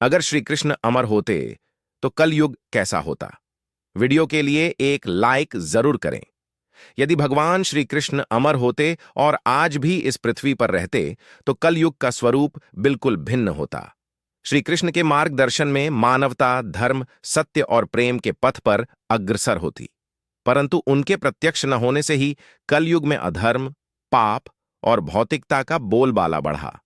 अगर श्री कृष्ण अमर होते तो कलयुग कैसा होता? वीडियो के लिए एक लाइक जरूर करें। यदि भगवान श्री कृष्ण अमर होते और आज भी इस पृथ्वी पर रहते तो कलयुग का स्वरूप बिल्कुल भिन्न होता। श्री कृष्ण के मार्गदर्शन में मानवता धर्म सत्य और प्रेम के पथ पर अग्रसर होती, परंतु उनके प्रत्यक्ष न होने से ही कलयुग में अधर्म, पाप और भौतिकता का बोलबाला बढ़ा।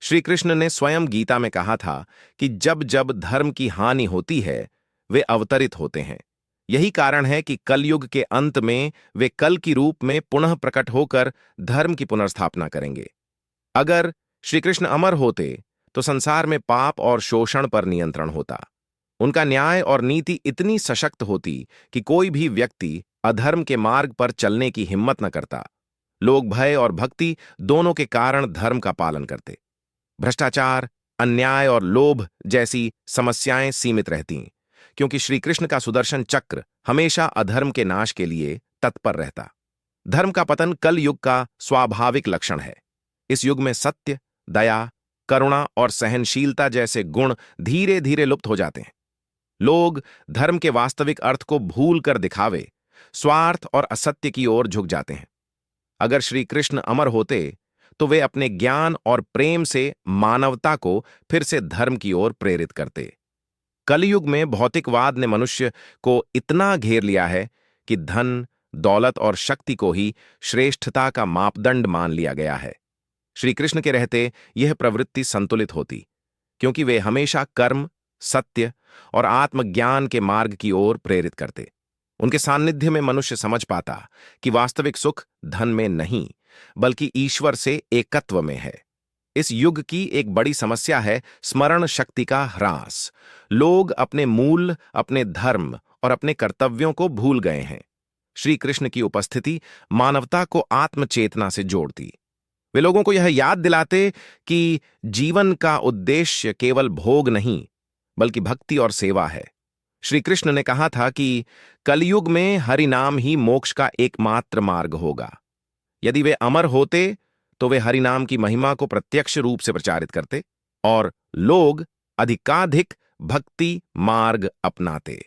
श्री कृष्ण ने स्वयं गीता में कहा था कि जब जब धर्म की हानि होती है वे अवतरित होते हैं। यही कारण है कि कलयुग के अंत में वे कल की रूप में पुनः प्रकट होकर धर्म की पुनर्स्थापना करेंगे। अगर श्री कृष्ण अमर होते तो संसार में पाप और शोषण पर नियंत्रण होता। उनका न्याय और नीति इतनी सशक्त होती कि कोई भी व्यक्ति अधर्म के मार्ग पर चलने की हिम्मत न करता। लोग भय और भक्ति दोनों के कारण धर्म का पालन करते। भ्रष्टाचार, अन्याय और लोभ जैसी समस्याएं सीमित रहती, क्योंकि श्री कृष्ण का सुदर्शन चक्र हमेशा अधर्म के नाश के लिए तत्पर रहता। धर्म का पतन कल युग का स्वाभाविक लक्षण है। इस युग में सत्य, दया, करुणा और सहनशीलता जैसे गुण धीरे धीरे लुप्त हो जाते हैं। लोग धर्म के वास्तविक अर्थ को भूल कर दिखावे, स्वार्थ और असत्य की ओर झुक जाते हैं। अगर श्री कृष्ण अमर होते तो वे अपने ज्ञान और प्रेम से मानवता को फिर से धर्म की ओर प्रेरित करते। कलयुग में भौतिकवाद ने मनुष्य को इतना घेर लिया है कि धन, दौलत और शक्ति को ही श्रेष्ठता का मापदंड मान लिया गया है। श्री कृष्ण के रहते यह प्रवृत्ति संतुलित होती, क्योंकि वे हमेशा कर्म, सत्य और आत्मज्ञान के मार्ग की ओर प्रेरित करते। उनके सान्निध्य में मनुष्य समझ पाता कि वास्तविक सुख धन में नहीं बल्कि ईश्वर से एकत्व में है। इस युग की एक बड़ी समस्या है स्मरण शक्ति का ह्रास। लोग अपने मूल, अपने धर्म और अपने कर्तव्यों को भूल गए हैं। श्री कृष्ण की उपस्थिति मानवता को आत्मचेतना से जोड़ती। वे लोगों को यह याद दिलाते कि जीवन का उद्देश्य केवल भोग नहीं बल्कि भक्ति और सेवा है। श्री कृष्ण ने कहा था कि कलयुग में हरि नाम ही मोक्ष का एकमात्र मार्ग होगा। यदि वे अमर होते तो वे हरि नाम की महिमा को प्रत्यक्ष रूप से प्रचारित करते और लोग अधिकाधिक भक्ति मार्ग अपनाते।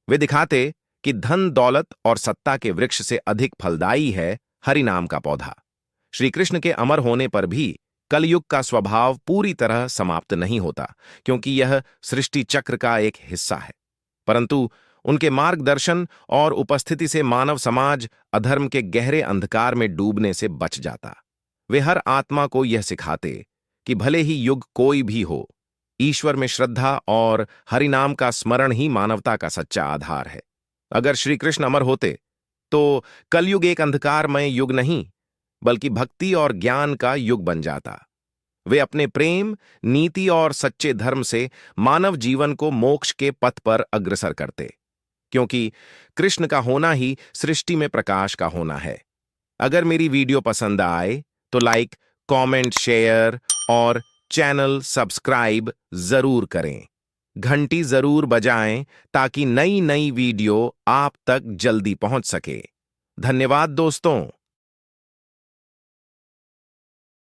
वे दिखाते कि धन, दौलत और सत्ता के वृक्ष से अधिक फलदायी है हरि नाम का पौधा। श्री कृष्ण के अमर होने पर भी कलयुग का स्वभाव पूरी तरह समाप्त नहीं होता, क्योंकि यह सृष्टि चक्र का एक हिस्सा है। परंतु उनके मार्गदर्शन और उपस्थिति से मानव समाज अधर्म के गहरे अंधकार में डूबने से बच जाता। वे हर आत्मा को यह सिखाते कि भले ही युग कोई भी हो, ईश्वर में श्रद्धा और हरिनाम का स्मरण ही मानवता का सच्चा आधार है। अगर श्री कृष्ण अमर होते तो कलयुग एक अंधकारमय युग नहीं बल्कि भक्ति और ज्ञान का युग बन जाता। वे अपने प्रेम, नीति और सच्चे धर्म से मानव जीवन को मोक्ष के पथ पर अग्रसर करते, क्योंकि कृष्ण का होना ही सृष्टि में प्रकाश का होना है। अगर मेरी वीडियो पसंद आए तो लाइक, कमेंट, शेयर और चैनल सब्सक्राइब जरूर करें। घंटी जरूर बजाएं ताकि नई नई वीडियो आप तक जल्दी पहुंच सके। धन्यवाद दोस्तों।